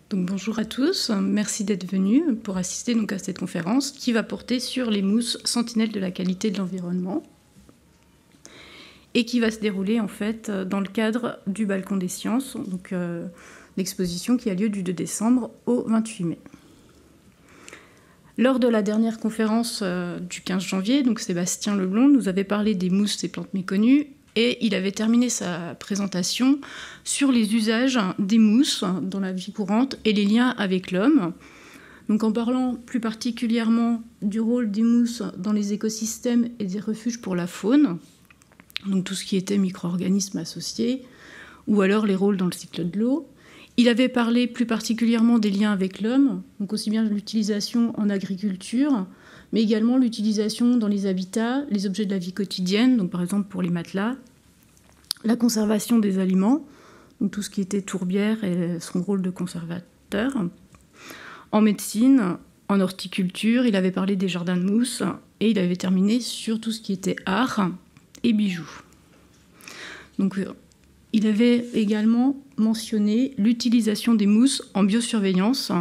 Donc, bonjour à tous, merci d'être venus pour assister donc, à cette conférence qui va porter sur les mousses sentinelles de la qualité de l'environnement et qui va se dérouler en fait dans le cadre du Balcon des Sciences, donc l'exposition qui a lieu du 2 décembre au 28 mai. Lors de la dernière conférence du 15 janvier, donc Sébastien Leblond nous avait parlé des mousses et plantes méconnues et il avait terminé sa présentation sur les usages des mousses dans la vie courante et les liens avec l'homme. Donc en parlant plus particulièrement du rôle des mousses dans les écosystèmes et des refuges pour la faune, donc tout ce qui était micro-organismes associés, ou alors les rôles dans le cycle de l'eau. Il avait parlé plus particulièrement des liens avec l'homme, donc aussi bien l'utilisation en agriculture, mais également l'utilisation dans les habitats, les objets de la vie quotidienne, donc par exemple pour les matelas, la conservation des aliments, donc tout ce qui était tourbière et son rôle de conservateur. En médecine, en horticulture, il avait parlé des jardins de mousse et il avait terminé sur tout ce qui était art et bijoux. Donc, il avait également mentionné l'utilisation des mousses en biosurveillance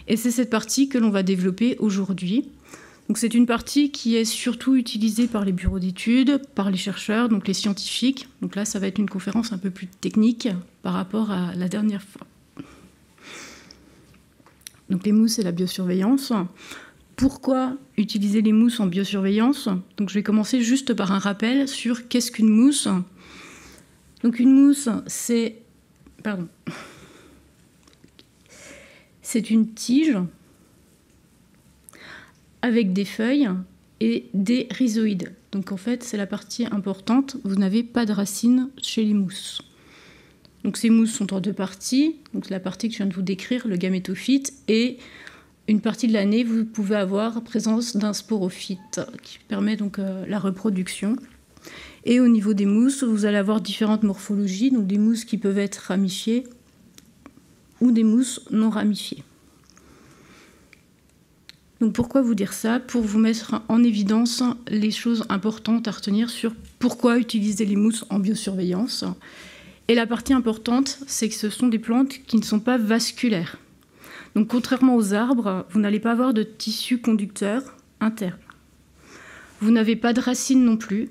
et c'est cette partie que l'on va développer aujourd'hui. Donc c'est une partie qui est surtout utilisée par les bureaux d'études, par les chercheurs, donc les scientifiques. Donc là, ça va être une conférence un peu plus technique par rapport à la dernière fois. Donc les mousses et la biosurveillance. Pourquoi utiliser les mousses en biosurveillance? Donc je vais commencer juste par un rappel sur qu'est-ce qu'une mousse. Donc une mousse, c'est une tige avec des feuilles et des rhizoïdes. Donc en fait, c'est la partie importante. Vous n'avez pas de racines chez les mousses. Donc ces mousses sont en deux parties. Donc la partie que je viens de vous décrire, le gamétophyte, et une partie de l'année, vous pouvez avoir présence d'un sporophyte qui permet donc la reproduction. Et au niveau des mousses, vous allez avoir différentes morphologies, donc des mousses qui peuvent être ramifiées ou des mousses non ramifiées. Donc pourquoi vous dire ça? Pour vous mettre en évidence les choses importantes à retenir sur pourquoi utiliser les mousses en biosurveillance. Et la partie importante, c'est que ce sont des plantes qui ne sont pas vasculaires. Donc contrairement aux arbres, vous n'allez pas avoir de tissu conducteur interne. Vous n'avez pas de racines non plus.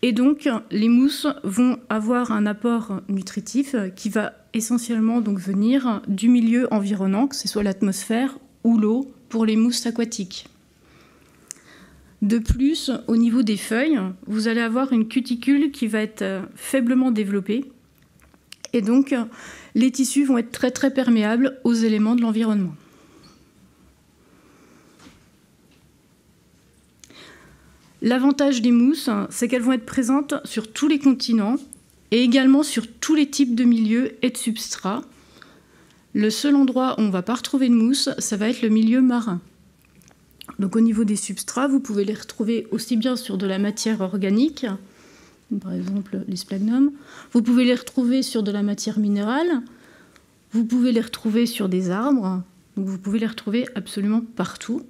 Et donc les mousses vont avoir un apport nutritif qui va essentiellement donc venir du milieu environnant, que ce soit l'atmosphère ou l'eau, pour les mousses aquatiques. De plus, au niveau des feuilles, vous allez avoir une cuticule qui va être faiblement développée. Et donc, les tissus vont être très très perméables aux éléments de l'environnement. L'avantage des mousses, c'est qu'elles vont être présentes sur tous les continents et également sur tous les types de milieux et de substrats. Le seul endroit où on ne va pas retrouver de mousse, ça va être le milieu marin. Donc au niveau des substrats, vous pouvez les retrouver aussi bien sur de la matière organique, par exemple les sphagnums, vous pouvez les retrouver sur de la matière minérale, vous pouvez les retrouver sur des arbres, donc vous pouvez les retrouver absolument partout.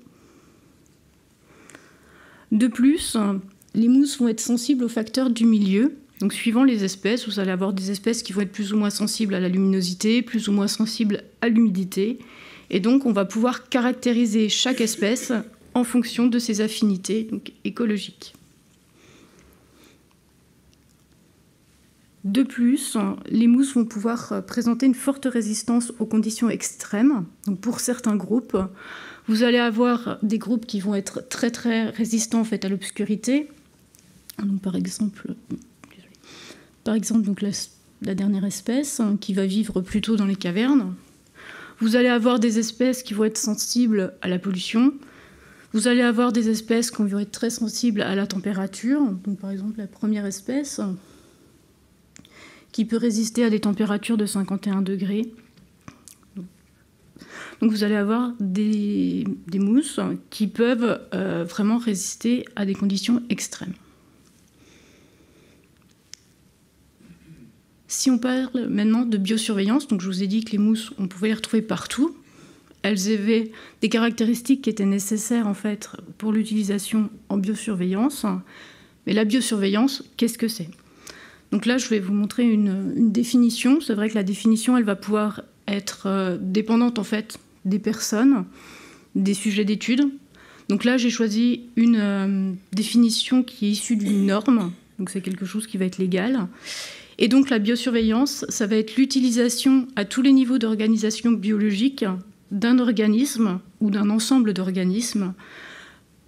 De plus, les mousses vont être sensibles aux facteurs du milieu. Donc, suivant les espèces, vous allez avoir des espèces qui vont être plus ou moins sensibles à la luminosité, plus ou moins sensibles à l'humidité. Et donc, on va pouvoir caractériser chaque espèce en fonction de ses affinités donc écologiques. De plus, les mousses vont pouvoir présenter une forte résistance aux conditions extrêmes. Donc, pour certains groupes, vous allez avoir des groupes qui vont être très très résistants en fait, à l'obscurité. Par exemple donc la dernière espèce qui va vivre plutôt dans les cavernes. Vous allez avoir des espèces qui vont être sensibles à la pollution. Vous allez avoir des espèces qui vont être très sensibles à la température. Donc, par exemple, la première espèce qui peut résister à des températures de 51 degrés. Donc vous allez avoir des mousses qui peuvent vraiment résister à des conditions extrêmes. Si on parle maintenant de biosurveillance, donc je vous ai dit que les mousses, on pouvait les retrouver partout. Elles avaient des caractéristiques qui étaient nécessaires en fait pour l'utilisation en biosurveillance. Mais la biosurveillance, qu'est-ce que c'est? Donc là, je vais vous montrer une définition. C'est vrai que la définition, elle va pouvoir être dépendante en fait des personnes, des sujets d'études. Donc là, j'ai choisi une définition qui est issue d'une norme, donc c'est quelque chose qui va être légal. Et donc la biosurveillance, ça va être l'utilisation à tous les niveaux d'organisation biologique d'un organisme ou d'un ensemble d'organismes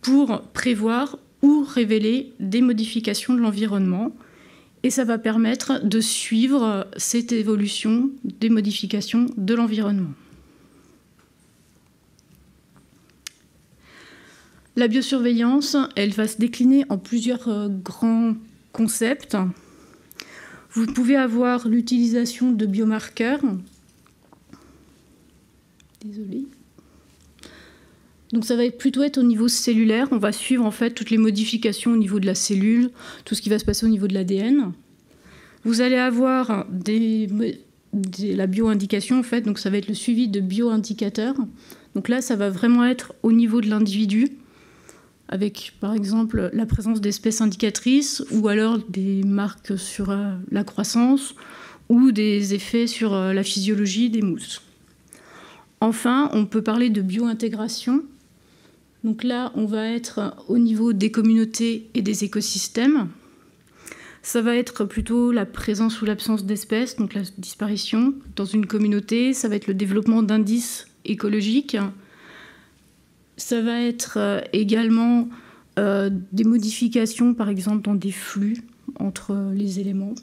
pour prévoir ou révéler des modifications de l'environnement. Et ça va permettre de suivre cette évolution des modifications de l'environnement. La biosurveillance, elle va se décliner en plusieurs grands concepts. Vous pouvez avoir l'utilisation de biomarqueurs. Désolée. Donc ça va plutôt être au niveau cellulaire. On va suivre en fait toutes les modifications au niveau de la cellule, tout ce qui va se passer au niveau de l'ADN. Vous allez avoir la bioindication en fait, donc ça va être le suivi de bioindicateurs. Donc là, ça va vraiment être au niveau de l'individu, avec par exemple la présence d'espèces indicatrices ou alors des marques sur la croissance ou des effets sur la physiologie des mousses. Enfin, on peut parler de biointégration. Donc là, on va être au niveau des communautés et des écosystèmes. Ça va être plutôt la présence ou l'absence d'espèces, donc la disparition dans une communauté. Ça va être le développement d'indices écologiques. Ça va être également des modifications, par exemple, dans des flux entre les éléments.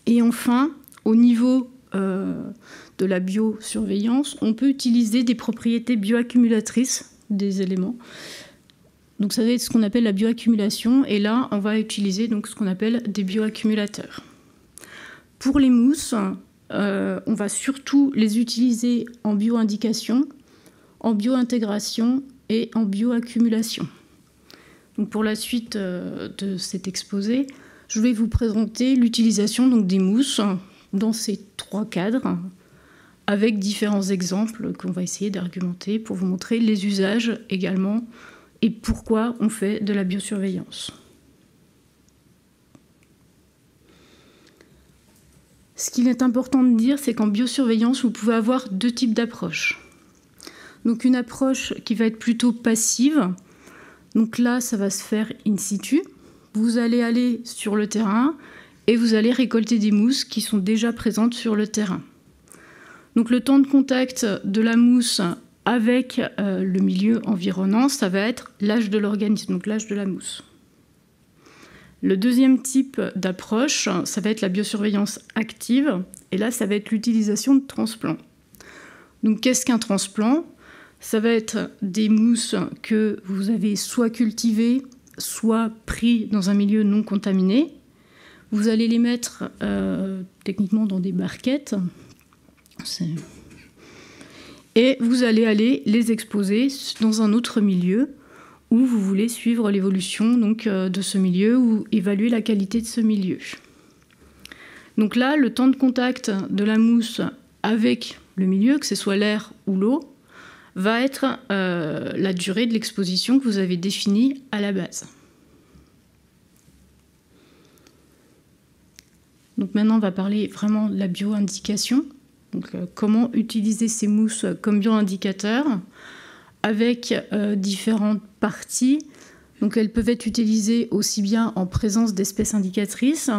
Et enfin, au niveau de la biosurveillance, on peut utiliser des propriétés bioaccumulatrices des éléments. Donc ça va être ce qu'on appelle la bioaccumulation. Et là, on va utiliser donc ce qu'on appelle des bioaccumulateurs. Pour les mousses, on va surtout les utiliser en bioindication, en biointégration et en bioaccumulation. Donc pour la suite de cet exposé, je vais vous présenter l'utilisation donc des mousses dans ces trois cadres, avec différents exemples qu'on va essayer d'argumenter pour vous montrer les usages également et pourquoi on fait de la biosurveillance. Ce qu'il est important de dire, c'est qu'en biosurveillance, vous pouvez avoir deux types d'approches. Donc une approche qui va être plutôt passive. Donc là, ça va se faire in situ. Vous allez aller sur le terrain et vous allez récolter des mousses qui sont déjà présentes sur le terrain. Donc le temps de contact de la mousse avec le milieu environnant, ça va être l'âge de l'organisme, donc l'âge de la mousse. Le deuxième type d'approche, ça va être la biosurveillance active. Et là, ça va être l'utilisation de transplants. Donc qu'est-ce qu'un transplant ? Ça va être des mousses que vous avez soit cultivées, soit pris dans un milieu non contaminé. Vous allez les mettre techniquement dans des barquettes. Et vous allez aller les exposer dans un autre milieu où vous voulez suivre l'évolution donc, de ce milieu ou évaluer la qualité de ce milieu. Donc là, le temps de contact de la mousse avec le milieu, que ce soit l'air ou l'eau, va être la durée de l'exposition que vous avez définie à la base. Donc maintenant, on va parler vraiment de la bioindication. Donc, comment utiliser ces mousses comme bioindicateurs avec différentes parties. Donc, elles peuvent être utilisées aussi bien en présence d'espèces indicatrices,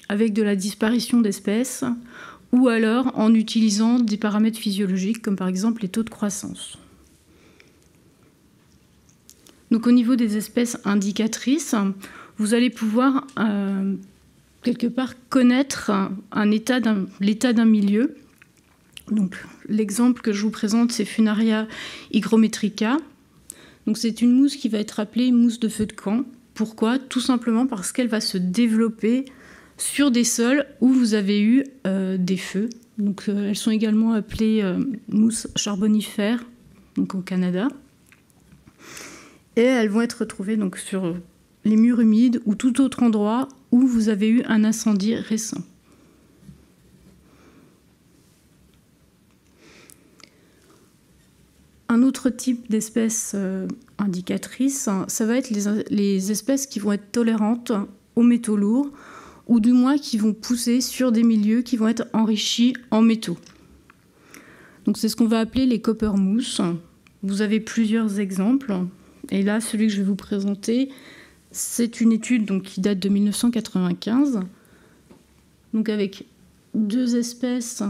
avec de la disparition d'espèces, ou alors en utilisant des paramètres physiologiques, comme par exemple les taux de croissance. Donc, au niveau des espèces indicatrices, vous allez pouvoir quelque part connaître l'état d'un milieu. Donc, l'exemple que je vous présente, c'est Funaria hygrometrica. Donc, c'est une mousse qui va être appelée mousse de feu de camp. Pourquoi ? Tout simplement parce qu'elle va se développer sur des sols où vous avez eu des feux. Donc, elles sont également appelées mousses charbonifères, donc au Canada. Et elles vont être retrouvées donc, sur les murs humides ou tout autre endroit où vous avez eu un incendie récent. Un autre type d'espèces indicatrices, ça va être les espèces qui vont être tolérantes aux métaux lourds, ou du moins qui vont pousser sur des milieux qui vont être enrichis en métaux. Donc c'est ce qu'on va appeler les copper mousse. Vous avez plusieurs exemples. Et là, celui que je vais vous présenter, c'est une étude donc, qui date de 1995, donc avec deux espèces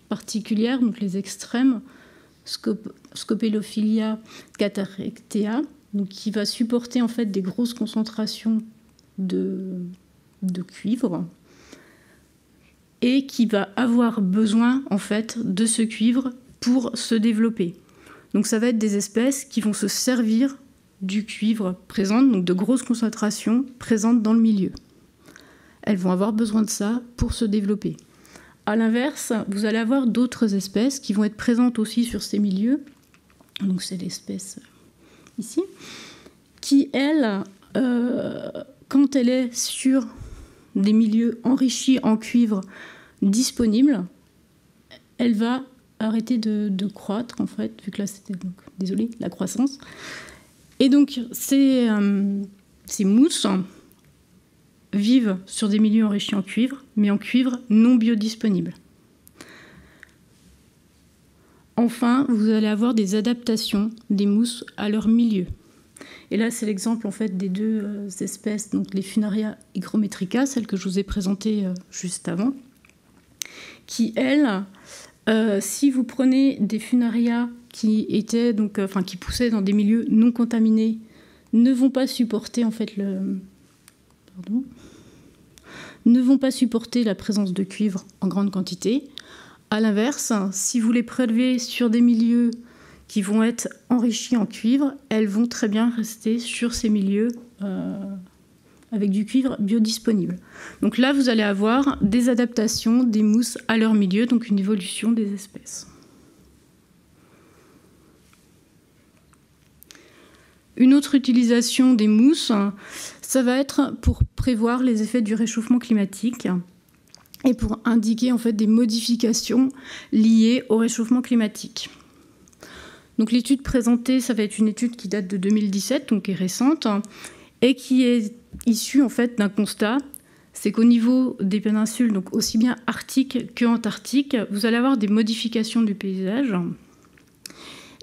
particulières, donc les extrêmes, Scopelophilia catarrhectea, donc qui va supporter en fait des grosses concentrations de cuivre et qui va avoir besoin en fait de ce cuivre pour se développer. Donc ça va être des espèces qui vont se servir du cuivre présent, donc de grosses concentrations présentes dans le milieu. Elles vont avoir besoin de ça pour se développer. À l'inverse, vous allez avoir d'autres espèces qui vont être présentes aussi sur ces milieux. Donc c'est l'espèce ici, qui elle, quand elle est sur des milieux enrichis en cuivre disponibles, elle va arrêter de croître en fait, vu que là c'était donc, désolé, la croissance. Et donc ces mousses vivent sur des milieux enrichis en cuivre, mais en cuivre non biodisponible. Enfin, vous allez avoir des adaptations des mousses à leur milieu. Et là, c'est l'exemple en fait des deux espèces, donc les Funaria hygrometrica, celle que je vous ai présentée juste avant, qui elles, si vous prenez des Funaria qui étaient donc, qui poussaient dans des milieux non contaminés, ne vont pas supporter en fait ne vont pas supporter la présence de cuivre en grande quantité. À l'inverse, si vous les prélevez sur des milieux qui vont être enrichis en cuivre, elles vont très bien rester sur ces milieux avec du cuivre biodisponible. Donc là, vous allez avoir des adaptations des mousses à leur milieu, donc une évolution des espèces. Une autre utilisation des mousses, ça va être pour prévoir les effets du réchauffement climatique et pour indiquer en fait des modifications liées au réchauffement climatique. Donc l'étude présentée, ça va être une étude qui date de 2017, donc qui est récente, et qui est issue en fait d'un constat, c'est qu'au niveau des péninsules, donc aussi bien arctiques qu'antarctiques, vous allez avoir des modifications du paysage,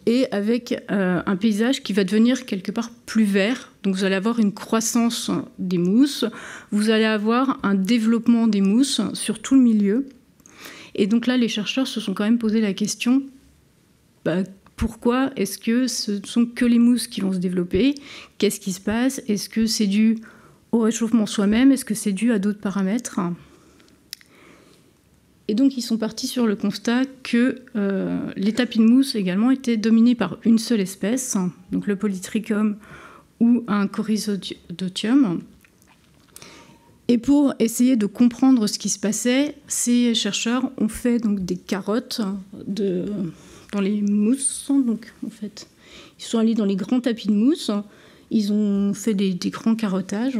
et avec un paysage qui va devenir quelque part plus vert. Donc vous allez avoir une croissance des mousses, vous allez avoir un développement des mousses sur tout le milieu. Et donc là, les chercheurs se sont quand même posé la question, pourquoi est-ce que ce ne sont que les mousses qui vont se développer? Qu'est-ce qui se passe? Est-ce que c'est dû au réchauffement soi-même? Est-ce que c'est dû à d'autres paramètres? Et donc, ils sont partis sur le constat que les tapis de mousse également étaient dominés par une seule espèce, donc le Polytrichum ou un Coryzodotium. Et pour essayer de comprendre ce qui se passait, ces chercheurs ont fait donc des carottes dans les mousses. Donc, en fait, ils sont allés dans les grands tapis de mousse, ils ont fait des grands carottages.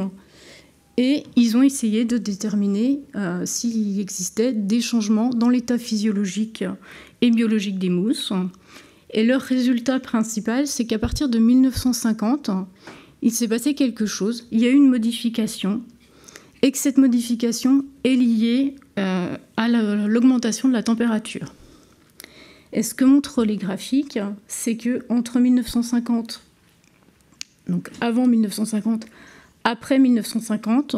Et ils ont essayé de déterminer s'il existait des changements dans l'état physiologique et biologique des mousses. Et leur résultat principal, c'est qu'à partir de 1950, il s'est passé quelque chose. Il y a eu une modification, et que cette modification est liée à l'augmentation de la température. Et ce que montrent les graphiques, c'est qu'entre 1950, donc avant 1950, après 1950,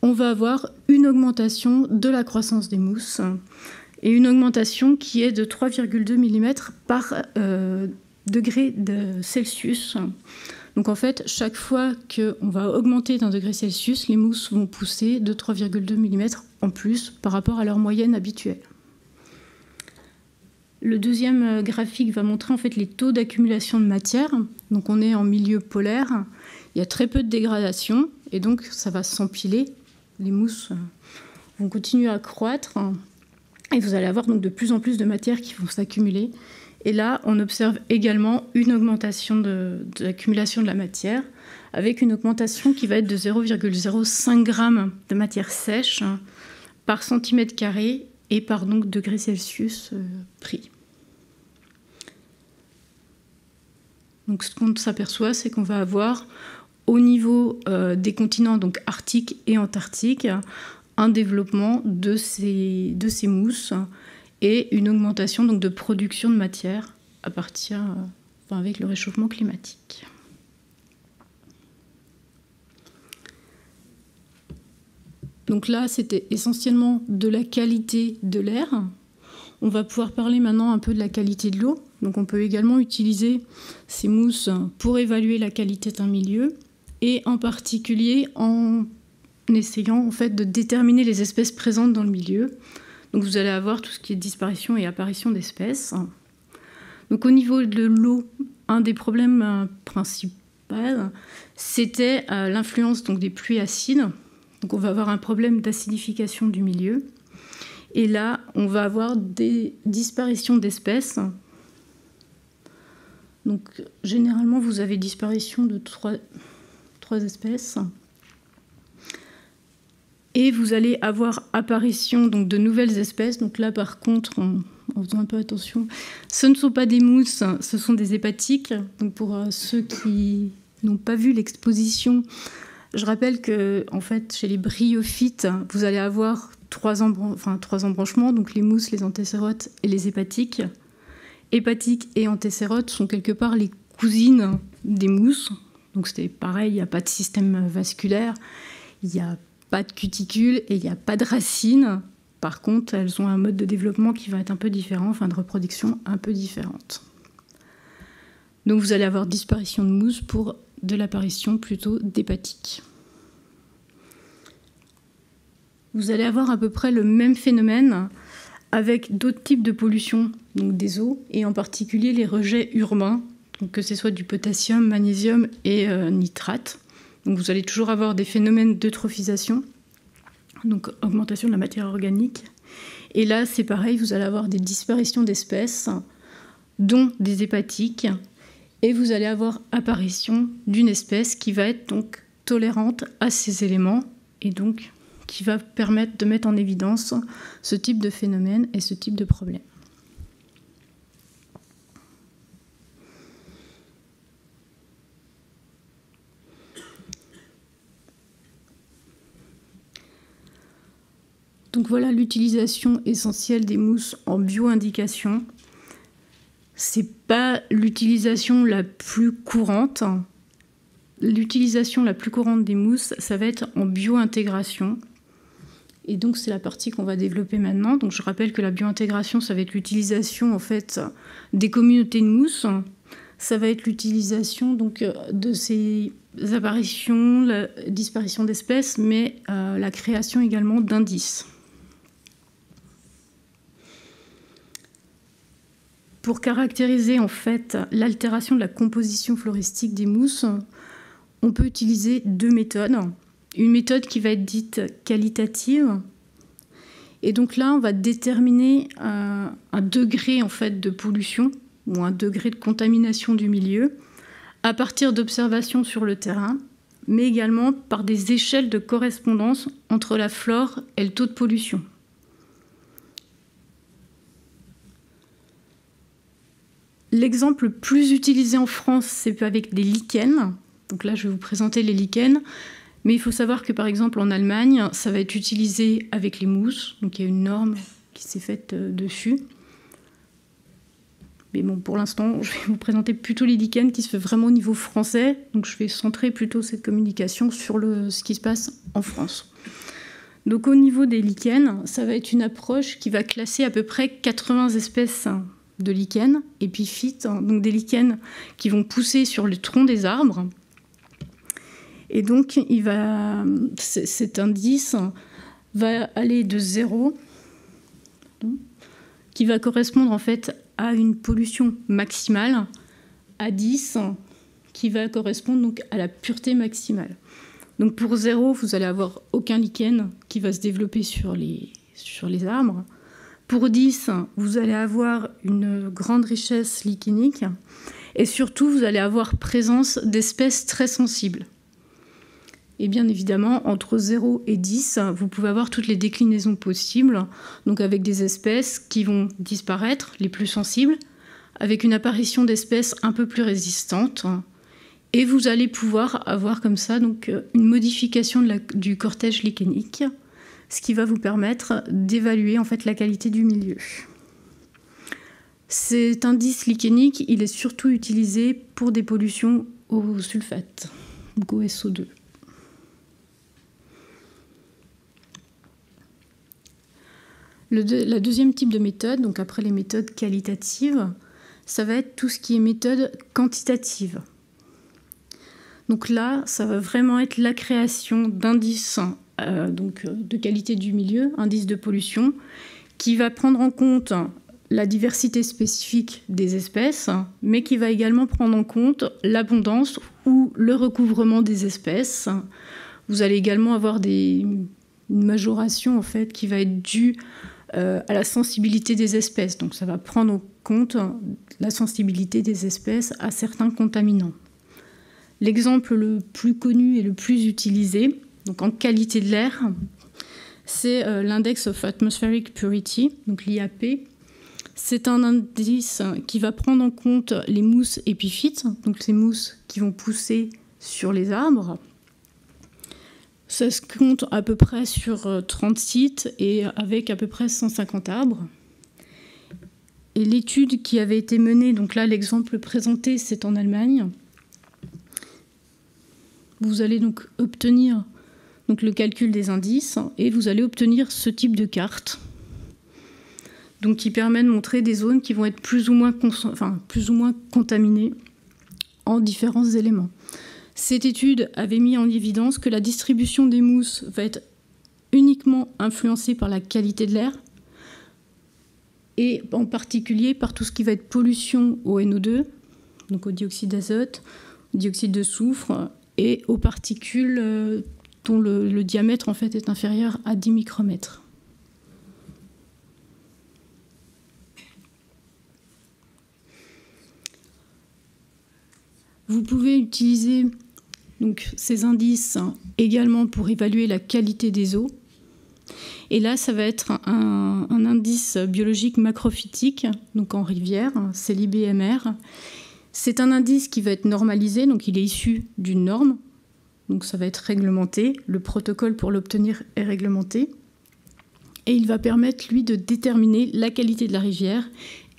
on va avoir une augmentation de la croissance des mousses et une augmentation qui est de 3,2 mm par degré de Celsius. Donc en fait, chaque fois qu'on va augmenter d'un degré Celsius, les mousses vont pousser de 3,2 mm en plus par rapport à leur moyenne habituelle. Le deuxième graphique va montrer en fait les taux d'accumulation de matière. Donc on est en milieu polaire. Il y a très peu de dégradation et donc ça va s'empiler. Les mousses vont continuer à croître et vous allez avoir donc de plus en plus de matière qui vont s'accumuler. Et là, on observe également une augmentation de l'accumulation de la matière avec une augmentation qui va être de 0,05 g de matière sèche par centimètre carré et par donc degré Celsius pris. Donc ce qu'on s'aperçoit, c'est qu'on va avoir au niveau des continents donc arctiques et antarctiques un développement de ces mousses et une augmentation donc, de production de matière à partir, avec le réchauffement climatique. Donc là, c'était essentiellement de la qualité de l'air. On va pouvoir parler maintenant un peu de la qualité de l'eau. Donc on peut également utiliser ces mousses pour évaluer la qualité d'un milieu et en particulier en essayant en fait de déterminer les espèces présentes dans le milieu. Donc vous allez avoir tout ce qui est disparition et apparition d'espèces. Donc au niveau de l'eau, un des problèmes principaux, c'était l'influence donc, des pluies acides. Donc on va avoir un problème d'acidification du milieu. Et là, on va avoir des disparitions d'espèces. Donc généralement, vous avez disparition de trois espèces. Et vous allez avoir apparition donc, de nouvelles espèces. Donc là, par contre, en faisant un peu attention, ce ne sont pas des mousses, ce sont des hépatiques. Donc pour ceux qui n'ont pas vu l'exposition, je rappelle que en fait, chez les bryophytes, vous allez avoir trois embranchements, donc les mousses, les anthécérotes et les hépatiques. Hépatiques et anthécérotes sont quelque part les cousines des mousses. Donc c'est pareil, il n'y a pas de système vasculaire, il n'y a pas de cuticule et il n'y a pas de racines. Par contre, elles ont un mode de développement qui va être un peu différent, de reproduction un peu différente. Donc vous allez avoir disparition de mousse pour de l'apparition plutôt d'hépatiques. Vous allez avoir à peu près le même phénomène avec d'autres types de pollution, donc des eaux, et en particulier les rejets urbains, donc que ce soit du potassium, magnésium et nitrate. Donc vous allez toujours avoir des phénomènes d'eutrophisation, donc augmentation de la matière organique. Et là, c'est pareil, vous allez avoir des disparitions d'espèces, dont des hépatiques, et vous allez avoir apparition d'une espèce qui va être donc tolérante à ces éléments, et donc qui va permettre de mettre en évidence ce type de phénomène et ce type de problème. Donc voilà l'utilisation essentielle des mousses en bioindication. C'est pas l'utilisation la plus courante. L'utilisation la plus courante des mousses, ça va être en biointégration. Et donc c'est la partie qu'on va développer maintenant. Donc je rappelle que la biointégration, ça va être l'utilisation en fait des communautés de mousses. Ça va être l'utilisation donc de ces apparitions, la disparition d'espèces, mais la création également d'indices. Pour caractériser en fait l'altération de la composition floristique des mousses, on peut utiliser deux méthodes. Une méthode qui va être dite qualitative. Et donc là, on va déterminer un degré en fait de pollution ou un degré de contamination du milieu à partir d'observations sur le terrain, mais également par des échelles de correspondance entre la flore et le taux de pollution. L'exemple le plus utilisé en France, c'est avec des lichens. Donc là, je vais vous présenter les lichens. Mais il faut savoir que, par exemple, en Allemagne, ça va être utilisé avec les mousses. Donc il y a une norme qui s'est faite dessus. Mais bon, pour l'instant, je vais vous présenter plutôt les lichens qui se fait vraiment au niveau français. Donc je vais centrer plutôt cette communication sur ce qui se passe en France. Donc au niveau des lichens, ça va être une approche qui va classer à peu près 80 espèces de lichens, épiphytes, donc des lichens qui vont pousser sur le tronc des arbres. Et donc, cet indice va aller de 0, qui va correspondre en fait à une pollution maximale, à 10, qui va correspondre donc à la pureté maximale. Donc pour 0, vous allez avoir aucun lichen qui va se développer sur les arbres. Pour 10, vous allez avoir une grande richesse lichenique et surtout, vous allez avoir présence d'espèces très sensibles. Et bien évidemment, entre 0 et 10, vous pouvez avoir toutes les déclinaisons possibles, donc avec des espèces qui vont disparaître, les plus sensibles, avec une apparition d'espèces un peu plus résistantes. Et vous allez pouvoir avoir comme ça donc, une modification du cortège lichenique, ce qui va vous permettre d'évaluer en fait la qualité du milieu. Cet indice lichénique, il est surtout utilisé pour des pollutions au sulfate, donc au SO2. La deuxième type de méthode, donc après les méthodes qualitatives, ça va être tout ce qui est méthode quantitative. Donc là, ça va vraiment être la création d'indices de qualité du milieu, indices de pollution, qui va prendre en compte la diversité spécifique des espèces, mais qui va également prendre en compte l'abondance ou le recouvrement des espèces. Vous allez également avoir une majoration en fait, qui va être due à la sensibilité des espèces. Donc ça va prendre en compte la sensibilité des espèces à certains contaminants. L'exemple le plus connu et le plus utilisé, donc en qualité de l'air, c'est l'Index of Atmospheric Purity, donc l'IAP. C'est un indice qui va prendre en compte les mousses épiphytes, donc les mousses qui vont pousser sur les arbres. Ça se compte à peu près sur 30 sites et avec à peu près 150 arbres. Et l'étude qui avait été menée, donc là l'exemple présenté, c'est en Allemagne. Vous allez donc obtenir le calcul des indices et vous allez obtenir ce type de carte, donc qui permet de montrer des zones qui vont être plus ou moins contaminées en différents éléments. Cette étude avait mis en évidence que la distribution des mousses va être uniquement influencée par la qualité de l'air et en particulier par tout ce qui va être pollution au NO2, donc au dioxyde d'azote, au dioxyde de soufre et aux particules dont le diamètre en fait est inférieur à 10 micromètres. Vous pouvez utiliser donc, ces indices également pour évaluer la qualité des eaux. Et là, ça va être un indice biologique macrophytique, donc en rivière, c'est l'IBMR. C'est un indice qui va être normalisé, donc il est issu d'une norme, donc ça va être réglementé. Le protocole pour l'obtenir est réglementé. Et il va permettre, lui, de déterminer la qualité de la rivière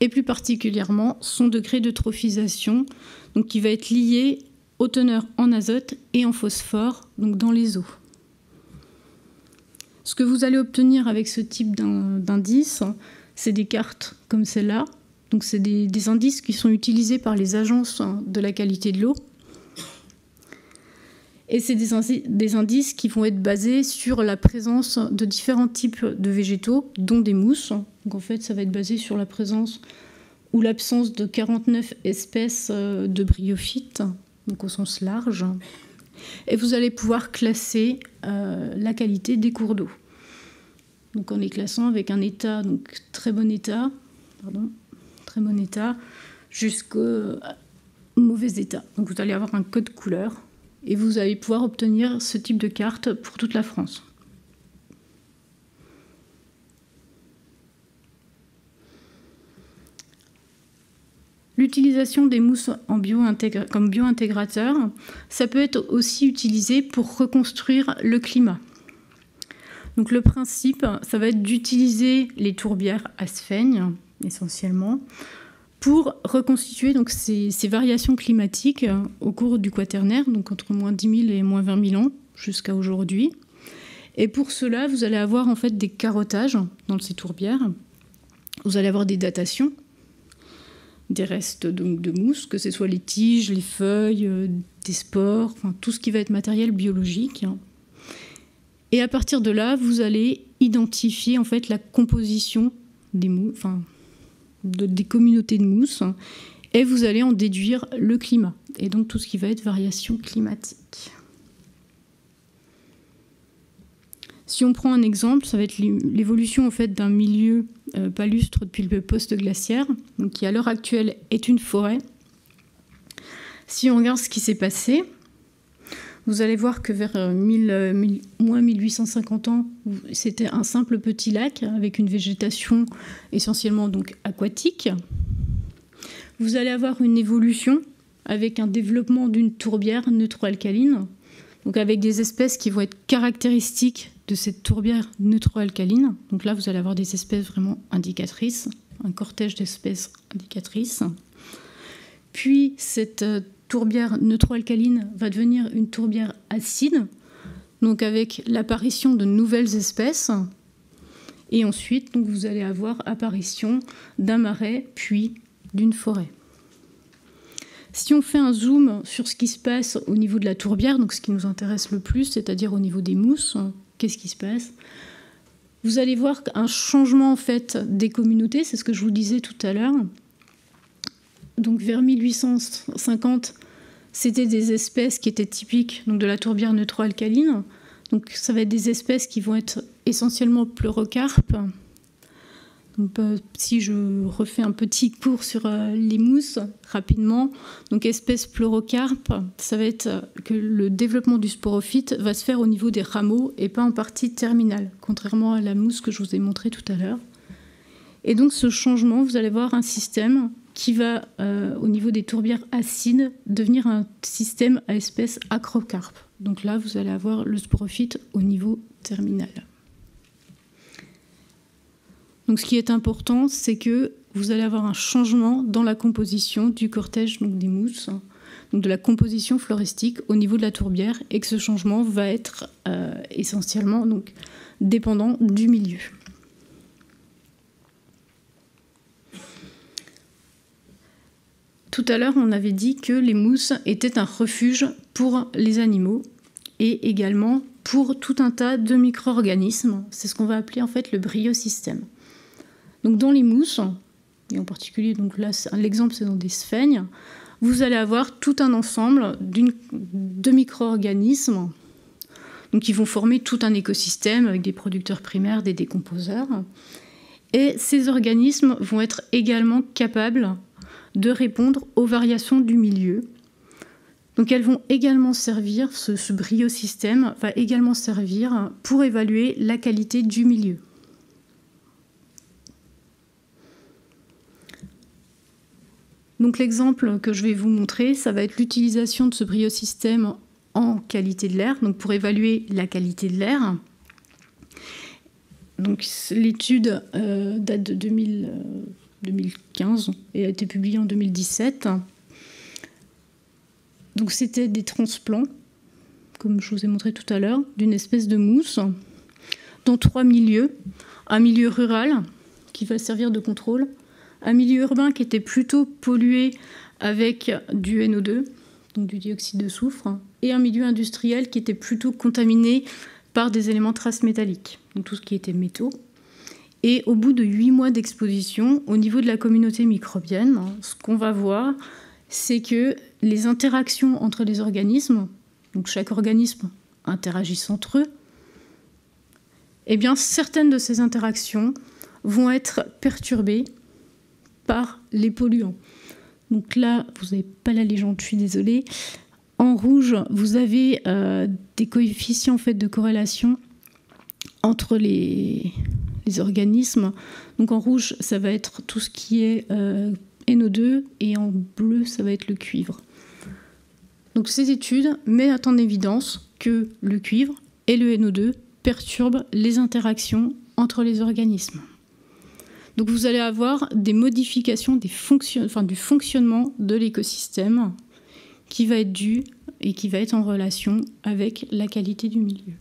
et plus particulièrement son degré d'eutrophisation, donc qui va être lié aux teneurs en azote et en phosphore, donc dans les eaux. Ce que vous allez obtenir avec ce type d'indice, c'est des cartes comme celle-là. Donc c'est des indices qui sont utilisés par les agences de la qualité de l'eau. Et c'est des indices qui vont être basés sur la présence de différents types de végétaux, dont des mousses. Donc en fait, ça va être basé sur la présence ou l'absence de 49 espèces de bryophytes, donc au sens large. Et vous allez pouvoir classer la qualité des cours d'eau. Donc en les classant avec un état, donc très bon état jusqu'au mauvais état. Donc vous allez avoir un code couleur et vous allez pouvoir obtenir ce type de carte pour toute la France. L'utilisation des mousses comme biointégrateurs, ça peut être aussi utilisé pour reconstruire le climat. Donc le principe, ça va être d'utiliser les tourbières à sphènes, essentiellement, pour reconstituer donc, ces variations climatiques au cours du Quaternaire, donc entre moins 10 000 et moins 20 000 ans jusqu'à aujourd'hui. Et pour cela, vous allez avoir en fait des carottages dans ces tourbières. Vous allez avoir des datations, des restes donc, de mousse, que ce soit les tiges, les feuilles, des spores, enfin, tout ce qui va être matériel biologique. Et à partir de là, vous allez identifier en fait la composition des mousses, des communautés de mousse, et vous allez en déduire le climat, et donc tout ce qui va être variation climatique. Si on prend un exemple, ça va être l'évolution en fait, d'un milieu palustre depuis le post-glaciaire, qui à l'heure actuelle est une forêt. Si on regarde ce qui s'est passé, vous allez voir que vers moins 1850 ans, c'était un simple petit lac avec une végétation essentiellement donc aquatique. Vous allez avoir une évolution avec un développement d'une tourbière neutro-alcaline, donc avec des espèces qui vont être caractéristiques de cette tourbière neutro-alcaline. Donc là, vous allez avoir des espèces vraiment indicatrices, un cortège d'espèces indicatrices. Puis cette tourbière neutro-alcaline va devenir une tourbière acide, donc avec l'apparition de nouvelles espèces. Et ensuite, donc, vous allez avoir apparition d'un marais, puis d'une forêt. Si on fait un zoom sur ce qui se passe au niveau de la tourbière, donc ce qui nous intéresse le plus, c'est-à-dire au niveau des mousses, qu'est-ce qui se passe? Vous allez voir un changement en fait des communautés, c'est ce que je vous disais tout à l'heure. Donc vers 1850, c'était des espèces qui étaient typiques donc, de la tourbière neutro-alcaline. Donc ça va être des espèces qui vont être essentiellement pleurocarpes. Donc, si je refais un petit cours sur les mousses rapidement, donc espèces pleurocarpes, ça va être que le développement du sporophyte va se faire au niveau des rameaux et pas en partie terminale, contrairement à la mousse que je vous ai montré tout à l'heure. Et donc ce changement, vous allez voir un système qui va, au niveau des tourbières acides, devenir un système à espèces acrocarpes. Donc là, vous allez avoir le sporophyte au niveau terminal. Donc ce qui est important, c'est que vous allez avoir un changement dans la composition du cortège donc des mousses, donc de la composition floristique au niveau de la tourbière, et que ce changement va être essentiellement donc, dépendant du milieu. Tout à l'heure, on avait dit que les mousses étaient un refuge pour les animaux et également pour tout un tas de micro-organismes. C'est ce qu'on va appeler en fait le bryosystème. Donc dans les mousses, et en particulier, donc là l'exemple c'est dans des sphènes, vous allez avoir tout un ensemble de micro-organismes donc qui vont former tout un écosystème avec des producteurs primaires, des décomposeurs. Et ces organismes vont être également capables de répondre aux variations du milieu. Donc elles vont également servir, ce bryosystème va également servir pour évaluer la qualité du milieu. Donc l'exemple que je vais vous montrer, ça va être l'utilisation de ce bryosystème en qualité de l'air, donc pour évaluer la qualité de l'air. Donc l'étude date de 2015 et a été publiée en 2017. Donc c'était des transplants, comme je vous ai montré tout à l'heure, d'une espèce de mousse dans 3 milieux. Un milieu rural qui va servir de contrôle, un milieu urbain qui était plutôt pollué avec du NO2, donc du dioxyde de soufre, et un milieu industriel qui était plutôt contaminé par des éléments traces métalliques, donc tout ce qui était métaux. Et au bout de 8 mois d'exposition, au niveau de la communauté microbienne, ce qu'on va voir, c'est que les interactions entre les organismes, donc chaque organisme interagisse entre eux, eh bien certaines de ces interactions vont être perturbées par les polluants. Donc là, vous n'avez pas la légende, je suis désolée. En rouge, vous avez des coefficients en fait, de corrélation entre les organismes. Donc en rouge, ça va être tout ce qui est NO2 et en bleu, ça va être le cuivre. Donc ces études mettent en évidence que le cuivre et le NO2 perturbent les interactions entre les organismes. Donc vous allez avoir des modifications du fonctionnement de l'écosystème qui va être dû et qui va être en relation avec la qualité du milieu.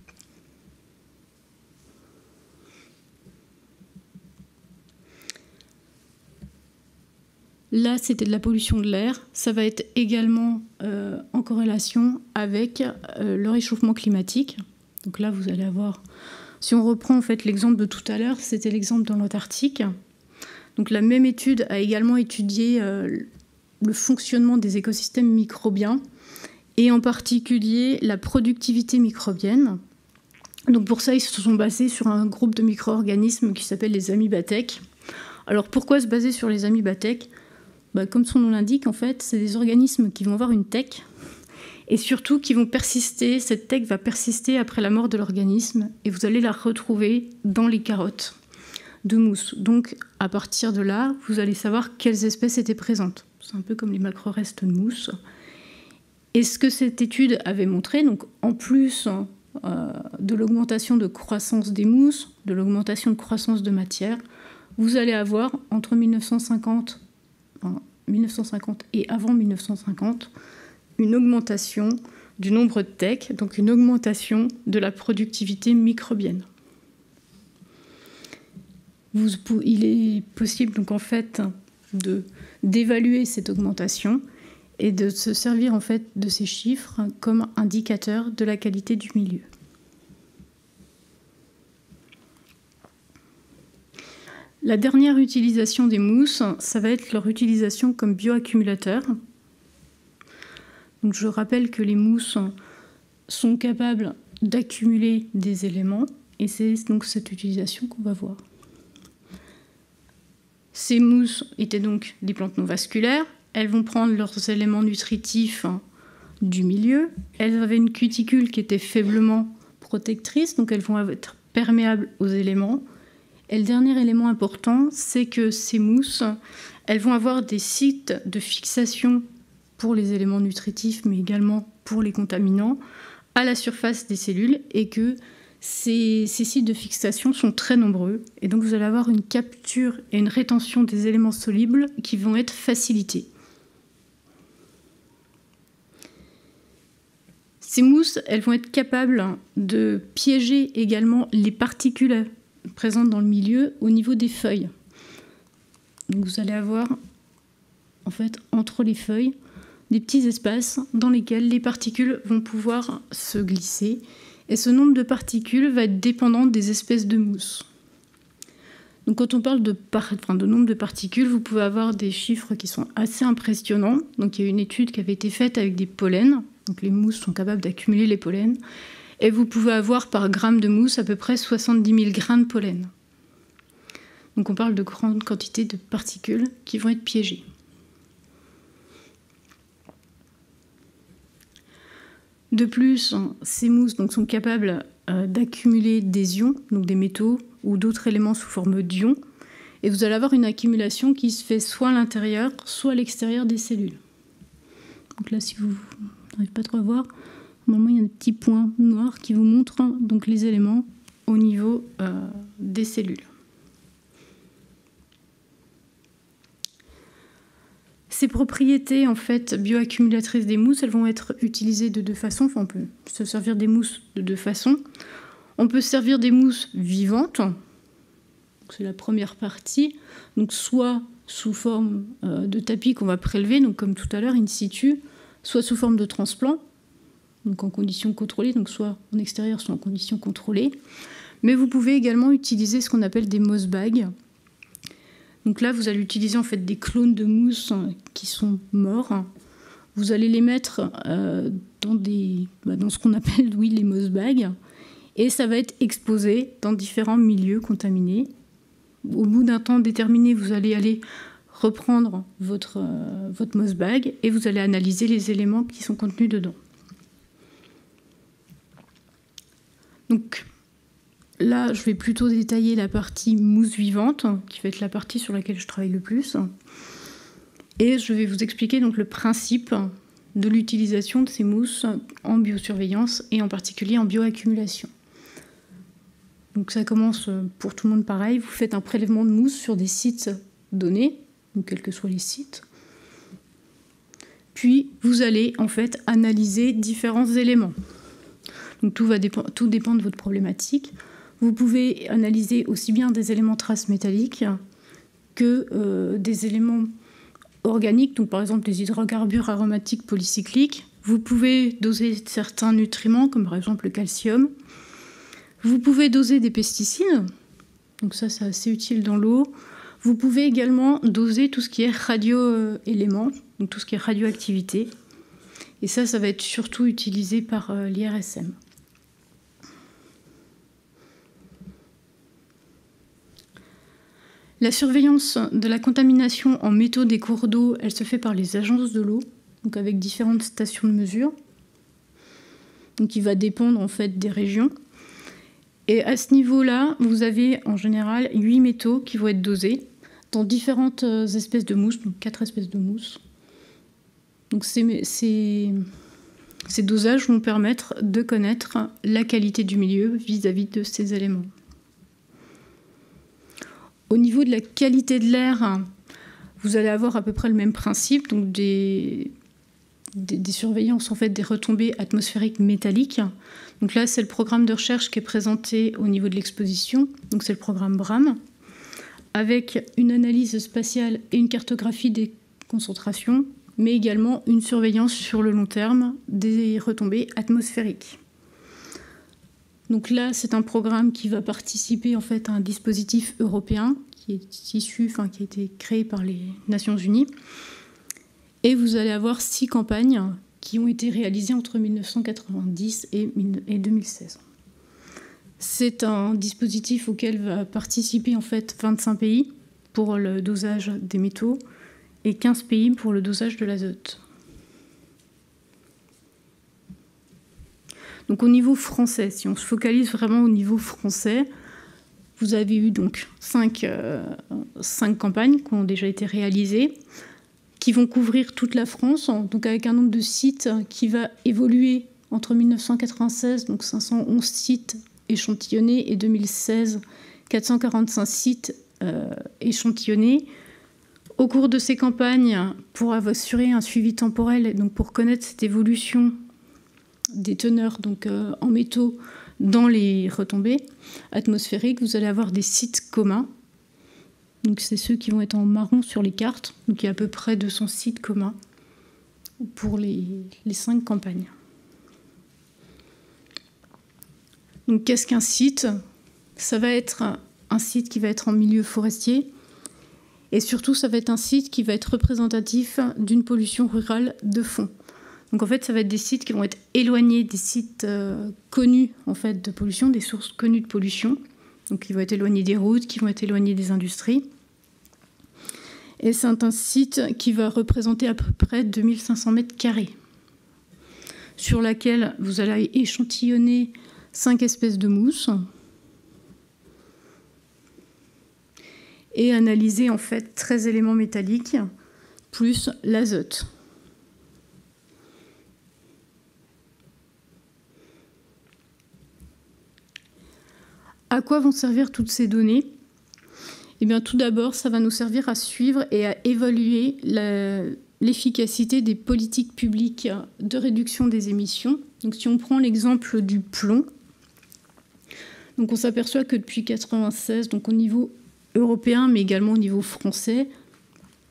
Là, c'était de la pollution de l'air. Ça va être également en corrélation avec le réchauffement climatique. Donc là, vous allez avoir... Si on reprend en fait l'exemple de tout à l'heure, c'était l'exemple dans l'Antarctique. Donc la même étude a également étudié le fonctionnement des écosystèmes microbiens et en particulier la productivité microbienne. Donc pour ça, ils se sont basés sur un groupe de micro-organismes qui s'appelle les amibathèques. Alors pourquoi se baser sur les amibathèques ? Comme son nom l'indique, en fait, c'est des organismes qui vont avoir une thèque et surtout qui vont persister. Cette thèque va persister après la mort de l'organisme et vous allez la retrouver dans les carottes de mousse. Donc, à partir de là, vous allez savoir quelles espèces étaient présentes. C'est un peu comme les macro-restes de mousse. Et ce que cette étude avait montré, donc en plus de l'augmentation de croissance des mousses, de l'augmentation de croissance de matière, vous allez avoir entre 1950 et avant 1950 une augmentation du nombre de tecs, donc une augmentation de la productivité microbienne. Il est possible donc en fait d'évaluer cette augmentation et de se servir en fait de ces chiffres comme indicateur de la qualité du milieu. La dernière utilisation des mousses, ça va être leur utilisation comme bioaccumulateurs. Donc je rappelle que les mousses sont capables d'accumuler des éléments et c'est donc cette utilisation qu'on va voir. Ces mousses étaient donc des plantes non vasculaires. Elles vont prendre leurs éléments nutritifs du milieu. Elles avaient une cuticule qui était faiblement protectrice, donc elles vont être perméables aux éléments. Et le dernier élément important, c'est que ces mousses, elles vont avoir des sites de fixation pour les éléments nutritifs, mais également pour les contaminants, à la surface des cellules, et que ces sites de fixation sont très nombreux. Et donc vous allez avoir une capture et une rétention des éléments solubles qui vont être facilitées. Ces mousses, elles vont être capables de piéger également les particules présentes dans le milieu au niveau des feuilles. Donc vous allez avoir en fait entre les feuilles des petits espaces dans lesquels les particules vont pouvoir se glisser. Et ce nombre de particules va être dépendant des espèces de mousse. Donc quand on parle de nombre de particules, vous pouvez avoir des chiffres qui sont assez impressionnants. Donc il y a une étude qui avait été faite avec des pollens. Donc les mousses sont capables d'accumuler les pollens. Et vous pouvez avoir par gramme de mousse à peu près 70 000 grains de pollen. Donc on parle de grandes quantités de particules qui vont être piégées. De plus, ces mousses sont capables d'accumuler des ions, donc des métaux ou d'autres éléments sous forme d'ions. Et vous allez avoir une accumulation qui se fait soit à l'intérieur, soit à l'extérieur des cellules. Donc là, si vous n'arrivez pas trop à voir, normalement il y a un petit point noir qui vous montre donc les éléments au niveau des cellules. Ces propriétés en fait bioaccumulatrices des mousses, elles vont être utilisées de deux façons. Enfin, on peut se servir des mousses de deux façons. On peut se servir des mousses vivantes. C'est la première partie. Donc soit sous forme de tapis qu'on va prélever, donc comme tout à l'heure in situ, soit sous forme de transplant, donc en conditions contrôlées, donc soit en extérieur, soit en conditions contrôlées. Mais vous pouvez également utiliser ce qu'on appelle des moss bags. Donc là, vous allez utiliser en fait des clones de mousse qui sont morts. Vous allez les mettre dans ce qu'on appelle les moss bags, et ça va être exposé dans différents milieux contaminés. Au bout d'un temps déterminé, vous allez aller reprendre votre moss bag et vous allez analyser les éléments qui sont contenus dedans. Donc là, je vais plutôt détailler la partie mousse vivante, qui va être la partie sur laquelle je travaille le plus. Et je vais vous expliquer donc le principe de l'utilisation de ces mousses en biosurveillance et en particulier en bioaccumulation. Donc ça commence pour tout le monde pareil. Vous faites un prélèvement de mousse sur des sites donnés, donc quels que soient les sites. Puis vous allez en fait analyser différents éléments. Donc tout dépend de votre problématique. Vous pouvez analyser aussi bien des éléments traces métalliques que des éléments organiques, donc par exemple les hydrocarbures aromatiques polycycliques. Vous pouvez doser certains nutriments, comme par exemple le calcium. Vous pouvez doser des pesticides, donc ça c'est assez utile dans l'eau. Vous pouvez également doser tout ce qui est radioéléments, donc tout ce qui est radioactivité. Et ça va être surtout utilisé par l'IRSM. La surveillance de la contamination en métaux des cours d'eau, elle se fait par les agences de l'eau, donc avec différentes stations de mesure, donc il va dépendre en fait des régions. Et à ce niveau-là, vous avez en général 8 métaux qui vont être dosés dans différentes espèces de mousses, donc 4 espèces de mousses. Donc ces dosages vont permettre de connaître la qualité du milieu vis-à-vis de ces éléments. Au niveau de la qualité de l'air, vous allez avoir à peu près le même principe, donc des surveillances en fait des retombées atmosphériques métalliques. Donc là, c'est le programme de recherche qui est présenté au niveau de l'exposition, donc c'est le programme BRAM, avec une analyse spatiale et une cartographie des concentrations, mais également une surveillance sur le long terme des retombées atmosphériques. Donc là, c'est un programme qui va participer en fait à un dispositif européen qui est issu, qui a été créé par les Nations Unies. Et vous allez avoir 6 campagnes qui ont été réalisées entre 1990 et 2016. C'est un dispositif auquel va participer en fait 25 pays pour le dosage des métaux et 15 pays pour le dosage de l'azote. Donc au niveau français, si on se focalise vraiment au niveau français, vous avez eu donc 5 campagnes qui ont déjà été réalisées, qui vont couvrir toute la France, donc avec un nombre de sites qui va évoluer entre 1996, donc 511 sites échantillonnés, et 2016, 445 sites échantillonnés. Au cours de ces campagnes, pour assurer un suivi temporel, et donc pour connaître cette évolution des teneurs donc, en métaux dans les retombées atmosphériques, vous allez avoir des sites communs. Donc c'est ceux qui vont être en marron sur les cartes. Donc il y a à peu près 200 sites communs pour les 5 campagnes. Donc qu'est-ce qu'un site ? Ça va être un site qui va être en milieu forestier. Et surtout, ça va être un site qui va être représentatif d'une pollution rurale de fond. Donc en fait, ça va être des sites qui vont être éloignés des sites connus en fait, de pollution, des sources connues de pollution. Donc qui vont être éloignés des routes, qui vont être éloignés des industries. Et c'est un site qui va représenter à peu près 2500 mètres carrés, sur laquelle vous allez échantillonner 5 espèces de mousse et analyser en fait 13 éléments métalliques plus l'azote. À quoi vont servir toutes ces données ? Eh bien, tout d'abord, ça va nous servir à suivre et à évaluer l'efficacité des politiques publiques de réduction des émissions. Donc, si on prend l'exemple du plomb, donc on s'aperçoit que depuis 1996, donc au niveau européen, mais également au niveau français,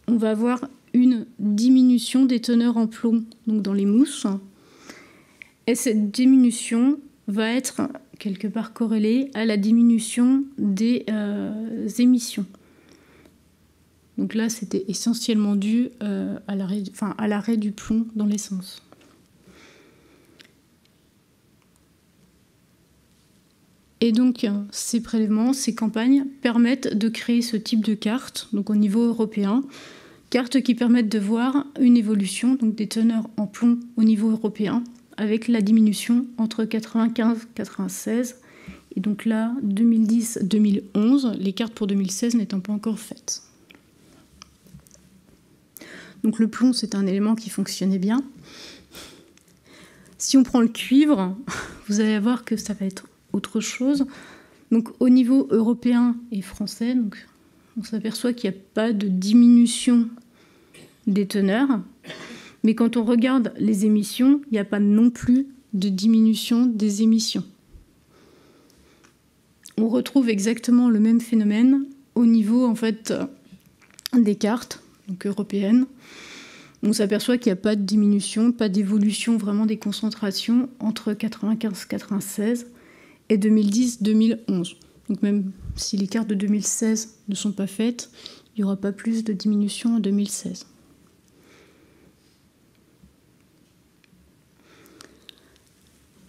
on va avoir une diminution des teneurs en plomb donc dans les mousses. Et cette diminution va être quelque part corrélée à la diminution des émissions. Donc là, c'était essentiellement dû à l'arrêt du plomb dans l'essence. Et donc, ces prélèvements, ces campagnes permettent de créer ce type de carte, donc au niveau européen, cartes qui permettent de voir une évolution donc des teneurs en plomb au niveau européen, avec la diminution entre 95 et 96. Et donc là, 2010-2011, les cartes pour 2016 n'étant pas encore faites. Donc le plomb, c'est un élément qui fonctionnait bien. Si on prend le cuivre, vous allez voir que ça va être autre chose. Donc au niveau européen et français, donc, on s'aperçoit qu'il n'y a pas de diminution des teneurs. Mais quand on regarde les émissions, il n'y a pas non plus de diminution des émissions. On retrouve exactement le même phénomène au niveau en fait, des cartes donc européennes. On s'aperçoit qu'il n'y a pas de diminution, pas d'évolution vraiment des concentrations entre 95-96 et 2010-2011. Donc même si les cartes de 2016 ne sont pas faites, il n'y aura pas plus de diminution en 2016.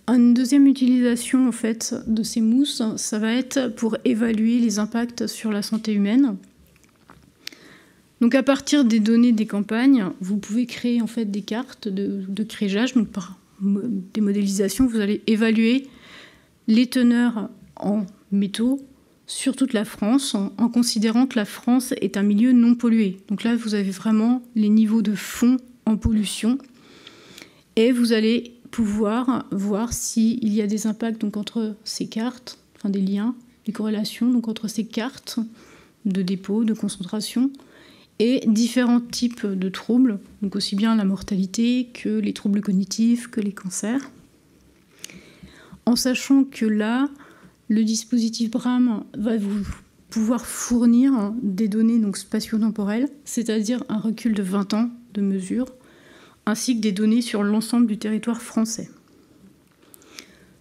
Une deuxième utilisation en fait, de ces mousses, ça va être pour évaluer les impacts sur la santé humaine. Donc à partir des données des campagnes, vous pouvez créer en fait, des cartes de crégeage. Donc par des modélisations, vous allez évaluer les teneurs en métaux sur toute la France, en considérant que la France est un milieu non pollué. Donc là, vous avez vraiment les niveaux de fond en pollution. Et vous allez pouvoir voir s'il y a des impacts donc, entre ces cartes, enfin des liens, des corrélations donc, entre ces cartes de dépôt, de concentration, et différents types de troubles, donc aussi bien la mortalité que les troubles cognitifs, que les cancers. En sachant que là, le dispositif BRAM va vous pouvoir fournir des données donc spatio-temporelles, c'est-à-dire un recul de 20 ans de mesure, ainsi que des données sur l'ensemble du territoire français.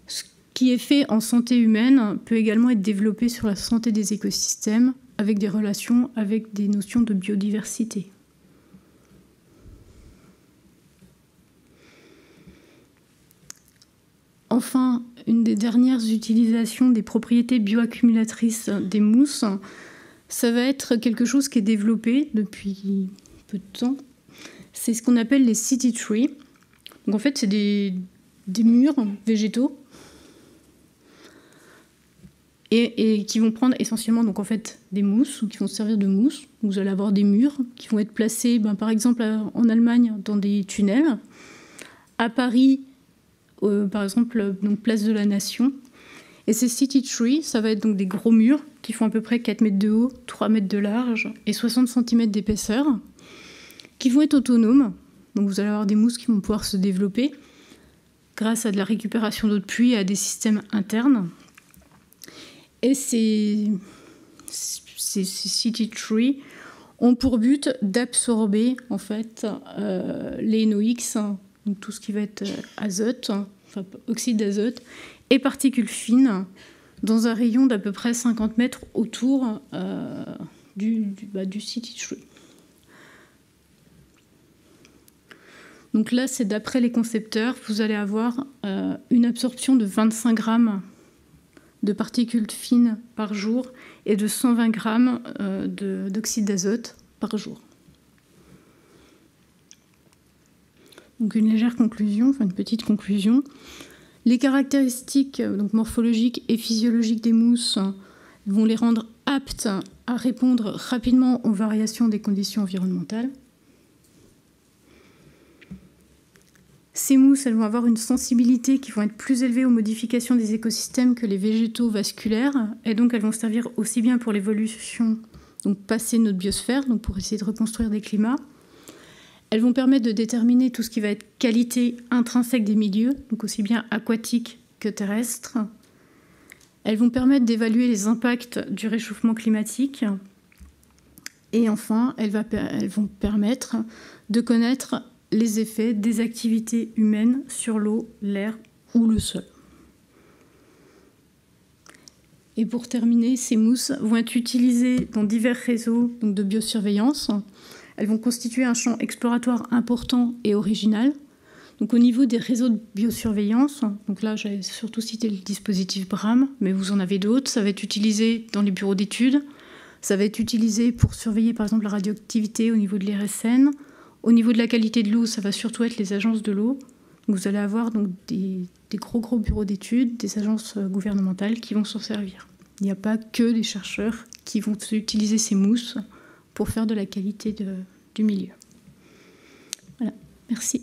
Ce qui est fait en santé humaine peut également être développé sur la santé des écosystèmes, avec des relations avec des notions de biodiversité. Enfin, une des dernières utilisations des propriétés bioaccumulatrices des mousses, ça va être quelque chose qui est développé depuis peu de temps. C'est ce qu'on appelle les city trees. Donc en fait, c'est des murs végétaux et qui vont prendre essentiellement donc en fait des mousses, ou qui vont servir de mousse. Vous allez avoir des murs qui vont être placés, par exemple en Allemagne, dans des tunnels. À Paris, par exemple, donc place de la Nation. Et ces city trees, ça va être donc des gros murs qui font à peu près 4 mètres de haut, 3 mètres de large et 60 cm d'épaisseur, qui vont être autonomes. Donc vous allez avoir des mousses qui vont pouvoir se développer grâce à de la récupération d'eau de pluie et à des systèmes internes. Et ces city trees ont pour but d'absorber en fait les NOx, donc tout ce qui va être azote, enfin oxyde d'azote, et particules fines dans un rayon d'à peu près 50 mètres autour du city tree. Donc là, c'est d'après les concepteurs, vous allez avoir une absorption de 25 grammes de particules fines par jour et de 120 grammes d'oxyde d'azote par jour. Donc une légère conclusion, enfin une petite conclusion. Les caractéristiques donc morphologiques et physiologiques des mousses vont les rendre aptes à répondre rapidement aux variations des conditions environnementales. Ces mousses, elles vont avoir une sensibilité qui vont être plus élevée aux modifications des écosystèmes que les végétaux vasculaires, et donc elles vont servir aussi bien pour l'évolution, donc passer notre biosphère, donc pour essayer de reconstruire des climats. Elles vont permettre de déterminer tout ce qui va être qualité intrinsèque des milieux, donc aussi bien aquatiques que terrestres. Elles vont permettre d'évaluer les impacts du réchauffement climatique. Et enfin, elles vont permettre de connaître les effets des activités humaines sur l'eau, l'air ou le sol. Et pour terminer, ces mousses vont être utilisées dans divers réseaux donc de biosurveillance. Elles vont constituer un champ exploratoire important et original. Donc au niveau des réseaux de biosurveillance, donc là j'avais surtout cité le dispositif BRAM, mais vous en avez d'autres. Ça va être utilisé dans les bureaux d'études. Ça va être utilisé pour surveiller par exemple la radioactivité au niveau de l'IRSN. Au niveau de la qualité de l'eau, ça va surtout être les agences de l'eau. Vous allez avoir donc des gros bureaux d'études, des agences gouvernementales qui vont s'en servir. Il n'y a pas que les chercheurs qui vont utiliser ces mousses pour faire de la qualité du milieu. Voilà, merci.